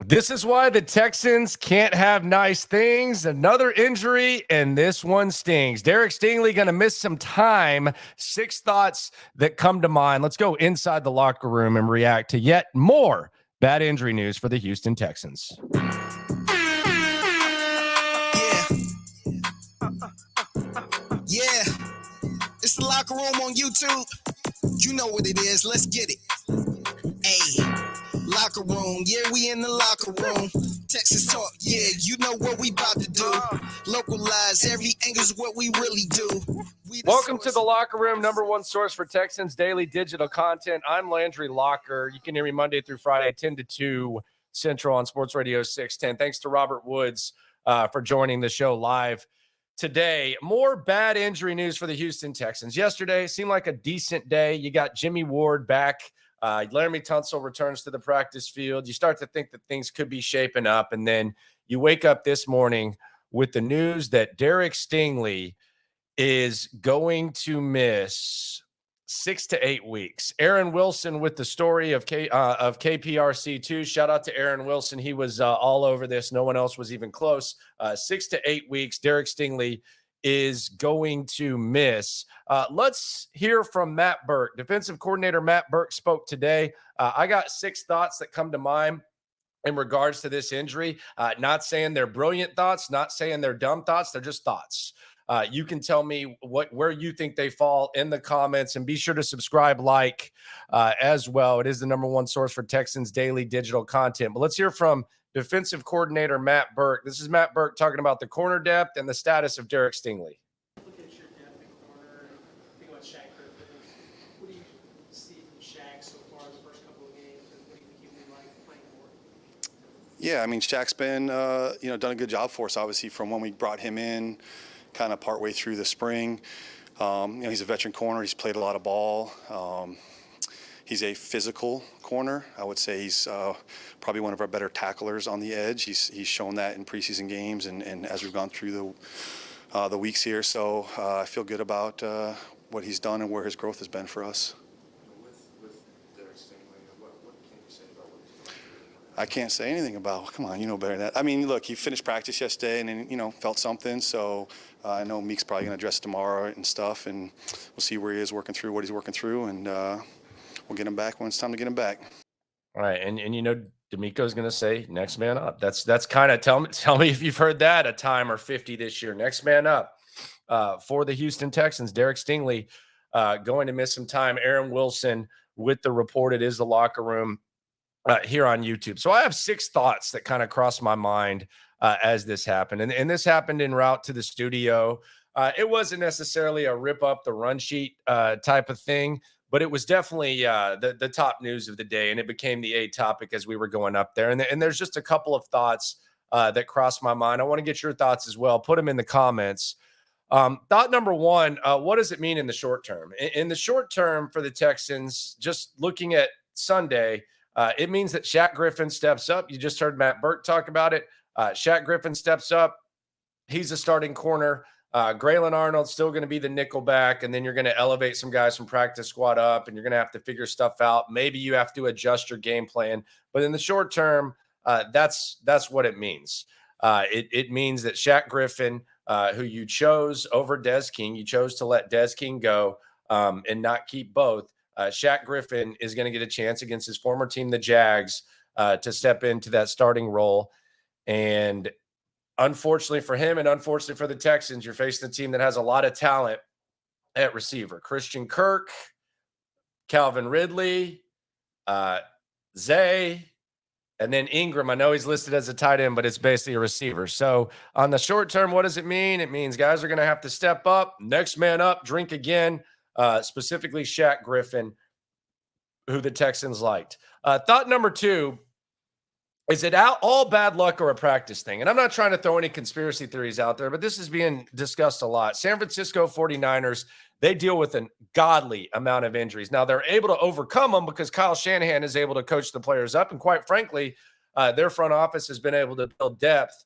This is why the Texans can't have nice things. Another injury, and this one stings. Derek Stingley going to miss some time. 6 thoughts that come to mind. Let's go inside the locker room and react to yet more bad injury news for the Houston Texans. Yeah. It's the locker room on YouTube. You know what it is. Let's get it. Hey. Locker room, yeah, we in the locker room. Texas talk, yeah, you know what we about to do. Localize every angle's what we really do. Welcome to the locker room, number one source for Texans daily digital content. I'm Landry Locker. You can hear me Monday through Friday, 10 to 2 Central on Sports Radio 610. Thanks to Robert Woods for joining the show live today. More bad injury news for the Houston Texans. Yesterday seemed like a decent day. You got Jimmy Ward back. Laramie Tunsil returns to the practice field. You start to think that things could be shaping up, and then you wake up this morning with the news that Derek Stingley is going to miss 6 to 8 weeks. Aaron Wilson with the story of KPRC too. Shout out to Aaron Wilson. He was all over this. No one else was even close. 6 to 8 weeks. Derek Stingley is going to miss. Let's hear from Matt Burke. Defensive coordinator Matt Burke spoke today. I got 6 thoughts that come to mind in regards to this injury. Not saying they're brilliant thoughts, not saying they're dumb thoughts. They're just thoughts. You can tell me where you think they fall in the comments, and be sure to subscribe, as well. It is the number one source for Texans daily digital content. But let's hear from defensive coordinator Matt Burke. This is Matt Burke talking about the corner depth and the status of Derek Stingley. Look at your depth at corner. Think about Shaq Griffin. What do you see from Shaq so far in the first couple of games, and what do you think he would like playing for? Yeah, I mean, Shaq's been done a good job for us, obviously, from when we brought him in, kind of partway through the spring. He's a veteran corner. He's played a lot of ball. He's a physical corner. I would say he's probably one of our better tacklers on the edge. He's shown that in preseason games and as we've gone through the weeks here. So I feel good about what he's done and where his growth has been for us. With Derek Stingley, what can you say about what he's done? I can't say anything about. Come on, you know better than that. I mean, look, he finished practice yesterday and then, felt something. So I know Meek's probably going to address tomorrow and stuff, and we'll see where he is working through, what he's working through, and we'll get him back when it's time to get him back. All right, and D'Amico's going to say next man up. That's kind of tell me if you've heard that a time or 50 this year. Next man up for the Houston Texans. Derek Stingley going to miss some time. Aaron Wilson with the report. It is the locker room here on YouTube. So I have 6 thoughts that kind of crossed my mind as this happened, and this happened en route to the studio. It wasn't necessarily a rip up the run sheet type of thing, but it was definitely the top news of the day, and it became the A topic as we were going up there. And there's just a couple of thoughts that crossed my mind. I want to get your thoughts as well. Put them in the comments. Thought number 1, what does it mean in the short term? In the short term for the Texans, just looking at Sunday, it means that Shaq Griffin steps up. You just heard Matt Burke talk about it. Shaq Griffin steps up. He's a starting corner. Graylin Arnold's still going to be the nickel back, and then you're going to elevate some guys from practice squad up, and you're going to have to figure stuff out. Maybe you have to adjust your game plan. But in the short term, that's what it means. It means that Shaq Griffin, who you chose over Des King, you chose to let Des King go and not keep both. Shaq Griffin is going to get a chance against his former team, the Jags, to step into that starting role. And unfortunately for him and unfortunately for the Texans, you're facing a team that has a lot of talent at receiver. Christian Kirk, Calvin Ridley, Zay, and then Ingram. I know he's listed as a tight end, but it's basically a receiver. So on the short term, what does it mean? It means guys are going to have to step up, next man up, drink again, specifically Shaq Griffin, who the Texans liked. Thought number 2, is it all bad luck or a practice thing? And I'm not trying to throw any conspiracy theories out there, but this is being discussed a lot. San Francisco 49ers, they deal with an godly amount of injuries. Now, they're able to overcome them because Kyle Shanahan is able to coach the players up. And quite frankly, their front office has been able to build depth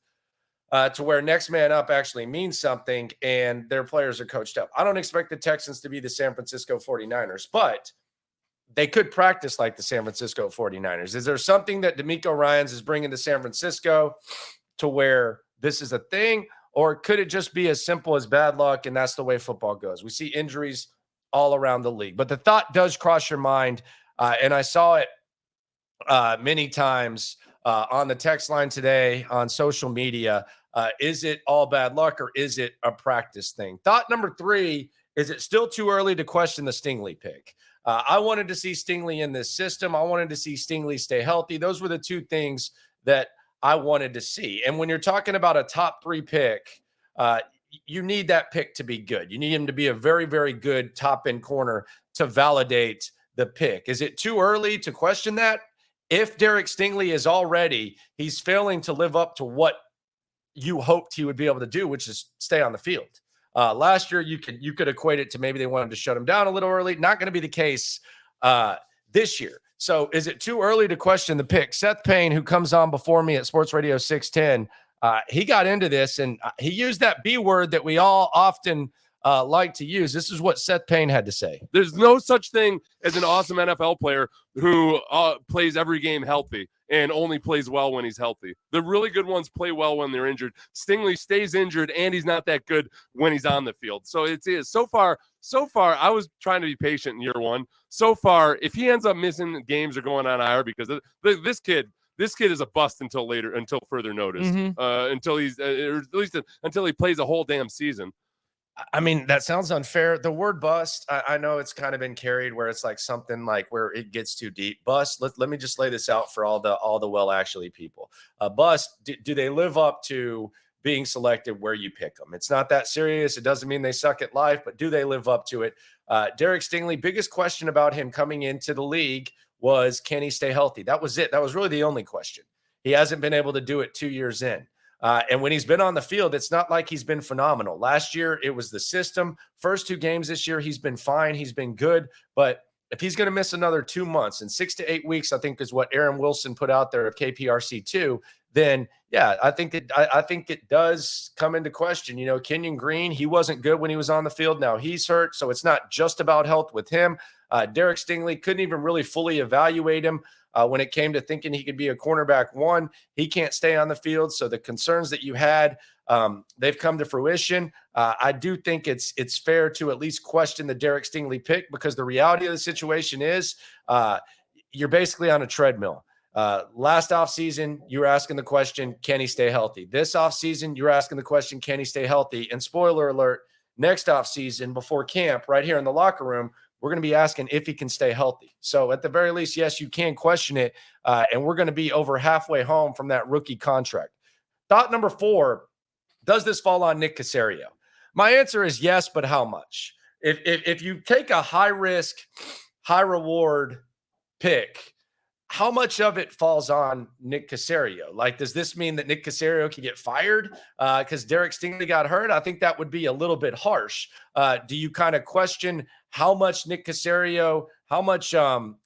to where next man up actually means something, and their players are coached up. I don't expect the Texans to be the San Francisco 49ers, but they could practice like the San Francisco 49ers. Is there something that D'Amico Ryans is bringing to San Francisco to where this is a thing? Or could it just be as simple as bad luck and that's the way football goes? We see injuries all around the league. But the thought does cross your mind, and I saw it many times on the text line today, on social media. Is it all bad luck or is it a practice thing? Thought number 3, is it still too early to question the Stingley pick? I wanted to see Stingley in this system. I wanted to see Stingley stay healthy. Those were the 2 things that I wanted to see. And when you're talking about a top 3 pick, you need that pick to be good. You need him to be a very, very good top end corner to validate the pick. Is it too early to question that? If Derek Stingley is already, he's failing to live up to what you hoped he would be able to do, which is stay on the field. Last year, you could equate it to maybe they wanted to shut him down a little early. Not going to be the case this year. So is it too early to question the pick? Seth Payne, who comes on before me at Sports Radio 610, he got into this and he used that B word that we all often like to use. This is what Seth Payne had to say. There's no such thing as an awesome NFL player who plays every game healthy and only plays well when he's healthy. The really good ones play well when they're injured. Stingley stays injured and he's not that good when he's on the field. So it is so far, I was trying to be patient in year 1. So far, if he ends up missing games or going on IR because this kid is a bust until further notice, until he's or at least until he plays a whole damn season. I mean, that sounds unfair. The word bust, I know it's kind of been carried where it's like something like where it gets too deep. Bust, let me just lay this out for all the well actually people. Bust, do they live up to being selected where you pick them? It's not that serious. It doesn't mean they suck at life, but do they live up to it? Derek Stingley, biggest question about him coming into the league was, can he stay healthy? That was it. That was really the only question. He hasn't been able to do it 2 years in. And when he's been on the field, it's not like he's been phenomenal. Last year, it was the system. First 2 games this year, he's been fine. He's been good. But if he's going to miss another 2 months and 6 to 8 weeks, I think is what Aaron Wilson put out there of KPRC too, then yeah, I think it does come into question. You know, Kenyon Green, he wasn't good when he was on the field. Now he's hurt. So it's not just about health with him. Derek Stingley couldn't even really fully evaluate him. When it came to thinking he could be a cornerback 1, he can't stay on the field. So the concerns that you had, they've come to fruition. I do think it's fair to at least question the Derek Stingley pick because the reality of the situation is you're basically on a treadmill. Last offseason, you were asking the question, can he stay healthy? This offseason, you're asking the question, can he stay healthy? And spoiler alert, next offseason before camp, right here in the locker room, we're going to be asking if he can stay healthy. So at the very least, yes, you can question it. And we're going to be over halfway home from that rookie contract. Thought number 4, does this fall on Nick Caserio? My answer is yes, but how much? If you take a high risk, high reward pick, how much of it falls on Nick Caserio? Like, does this mean that Nick Caserio can get fired because Derek Stingley got hurt? I think that would be a little bit harsh. Do you kind of question how much Nick Caserio, how much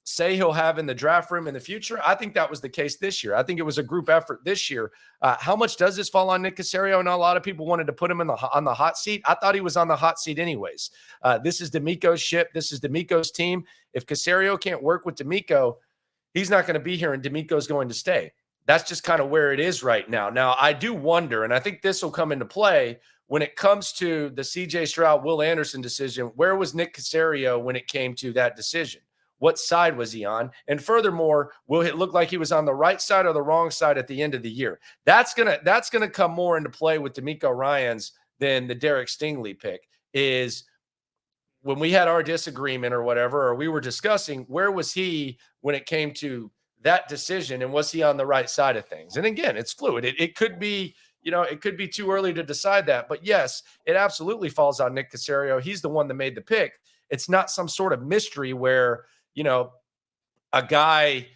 say he'll have in the draft room in the future? I think that was the case this year. I think it was a group effort this year. How much does this fall on Nick Caserio? And a lot of people wanted to put him on the hot seat. I thought he was on the hot seat anyways. This is D'Amico's ship. This is D'Amico's team. If Caserio can't work with D'Amico, he's not going to be here and D'Amico's going to stay. That's just kind of where it is right now. Now, I do wonder, and I think this will come into play when it comes to the C.J. Stroud, Will Anderson decision. Where was Nick Caserio when it came to that decision? What side was he on? And furthermore, will it look like he was on the right side or the wrong side at the end of the year? That's gonna come more into play with D'Amico Ryans than the Derek Stingley pick. Is when we had our disagreement or whatever, or we were discussing, where was he when it came to that decision, and was he on the right side of things? And again, it's fluid. It could be, it could be too early to decide that. But yes, it absolutely falls on Nick Caserio. He's the one that made the pick. It's not some sort of mystery where, a guy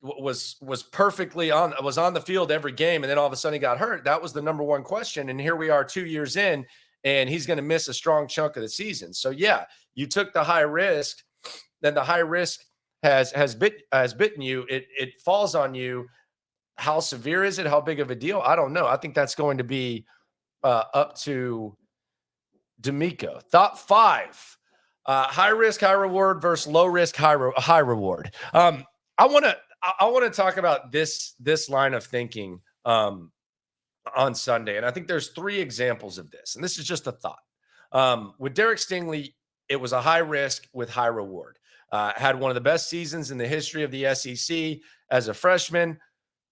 was perfectly on the field every game, and then all of a sudden he got hurt. That was the number one question. And here we are 2 years in, and he's going to miss a strong chunk of the season. So yeah, you took the high risk, then the high risk has bitten you. It falls on you. How severe is it? How big of a deal? I don't know. I think that's going to be up to D'Amico. Thought 5. High risk, high reward versus low risk, high reward. I want to talk about this line of thinking on Sunday, and I think there's 3 examples of this, and this is just a thought. With Derek Stingley, it was a high risk with high reward. Had one of the best seasons in the history of the SEC as a freshman.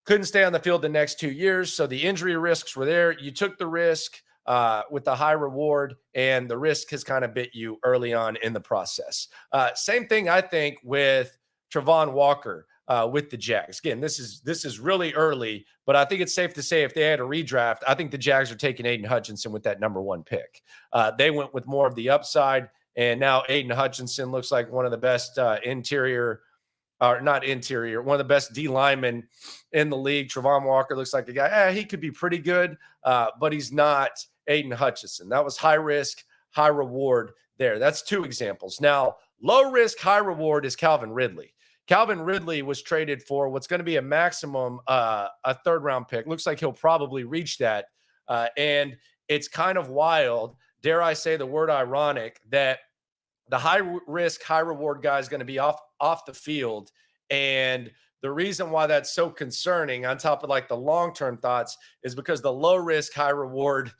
Couldn't stay on the field the next 2 years, so the injury risks were there. You took the risk with the high reward, and the risk has kind of bit you early on in the process. Same thing, I think, with Travon Walker with the Jags. Again, this is really early, but I think it's safe to say if they had a redraft, I think the Jags are taking Aiden Hutchinson with that number 1 pick. They went with more of the upside, and now Aiden Hutchinson looks like one of the best one of the best D linemen in the league. Travon Walker looks like a guy, he could be pretty good, but he's not Aiden Hutchinson. That was high risk, high reward there. That's 2 examples. Now, low risk, high reward is Calvin Ridley. Calvin Ridley was traded for what's going to be a maximum, a 3rd round pick. Looks like he'll probably reach that. And it's kind of wild, dare I say the word ironic, that the high risk, high reward guy is going to be off the field. And the reason why that's so concerning on top of like the long-term thoughts is because the low risk, high reward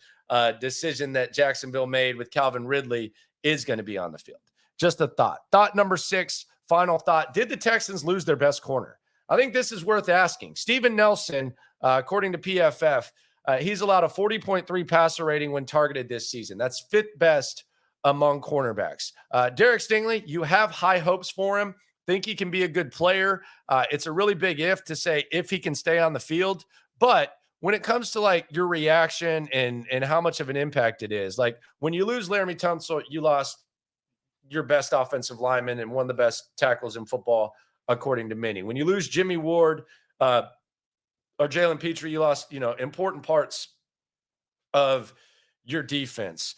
decision that Jacksonville made with Calvin Ridley is going to be on the field. Just a thought. Thought number 6, final thought. Did the Texans lose their best corner? I think this is worth asking. Steven Nelson, according to PFF, he's allowed a 40.3 passer rating when targeted this season. That's 5th best among cornerbacks. Derek Stingley, you have high hopes for him. Think he can be a good player. It's a really big if to say if he can stay on the field. But when it comes to like your reaction and how much of an impact it is, like when you lose Laramie Tunsil, you lost your best offensive lineman and one of the best tackles in football, according to many. When you lose Jimmy Ward or Jalen Petrie, you lost, important parts of your defense.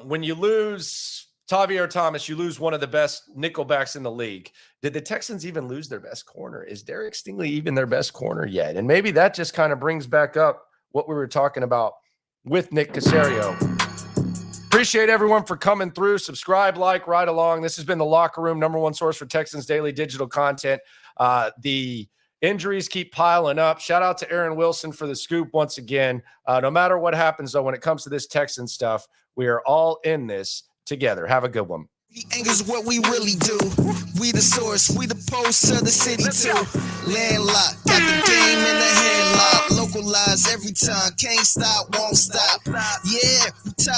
When you lose Tavier Thomas, you lose one of the best nickelbacks in the league. Did the Texans even lose their best corner? Is Derek Stingley even their best corner yet? And maybe that just kind of brings back up what we were talking about with Nick Caserio. Appreciate everyone for coming through. Subscribe, like, ride along. This has been the Locker Room, number 1 source for Texans daily digital content. The injuries keep piling up. Shout out to Aaron Wilson for the scoop once again. No matter what happens, though, when it comes to this Texan stuff, we are all in this together. Have a good one. Angles what we really do. We the source, we the pulse of the city too. Landlocked, got the game in the headlock. Localized every time, can't stop, won't stop. Yeah, we top.